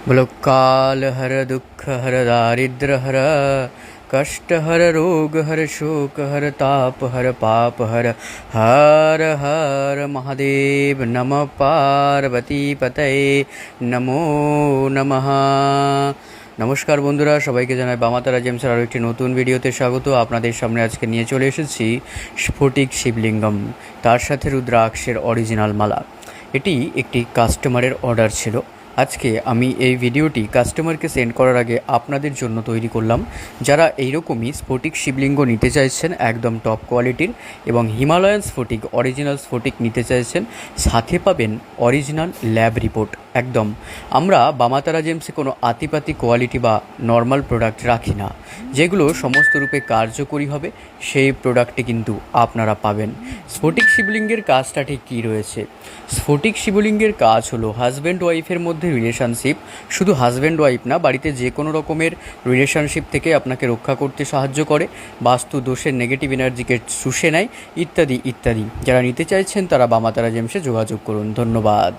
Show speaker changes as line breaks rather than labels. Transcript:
बोलो काल हर दुख हर दारिद्र हर कष्ट हर रोग हर शोक हर ताप हर पाप हर हर हर महादेव नमः पार्वती पतये नमो नमः। নমস্কার বন্ধুরা, সবাইকে জানাই বামাতারা জেমসের আরও একটি নতুন ভিডিওতে স্বাগত। আপনাদের সামনে আজকে নিয়ে চলে এসেছি স্ফটিক শিবলিঙ্গম, তার সাথে রুদ্রাক্ষের অরিজিনাল মালা। এটি একটি কাস্টমারের অর্ডার ছিল। আজকে আমি এই ভিডিওটি কাস্টমারকে সেন্ড করার আগে আপনাদের জন্য তৈরি করলাম। যারা এইরকমই স্ফটিক শিবলিঙ্গ নিতে চাইছেন একদম টপ কোয়ালিটির এবং হিমালয়ান স্ফটিক অরিজিনাল স্ফটিক নিতে চাইছেন, সাথে পাবেন অরিজিনাল ল্যাব রিপোর্ট। একদম আমরা বামাতারা জেমসে কোনো আতিপাতি কোয়ালিটি বা নর্মাল প্রোডাক্ট রাখি না। যেগুলো সমস্ত রূপে কার্যকরী হবে সেই প্রোডাক্টটি কিন্তু আপনারা পাবেন। স্ফটিক শিবলিঙ্গের কাজটা ঠিক কী রয়েছে? স্ফটিক শিবলিঙ্গের কাজ হলো হাজব্যান্ড ওয়াইফের মধ্যে রিলেশনশিপ, শুধু হাজব্যান্ড ওয়াইফ না, বাড়িতে যে কোনো রকমের রিলেশনশিপ থেকে আপনাকে রক্ষা করতে সাহায্য করে, বাস্তু দোষের নেগেটিভ এনার্জিকে শুষে নেয়, ইত্যাদি ইত্যাদি। যারা নিতে চাইছেন তারা বামাতারা জেমসে যোগাযোগ করুন। ধন্যবাদ।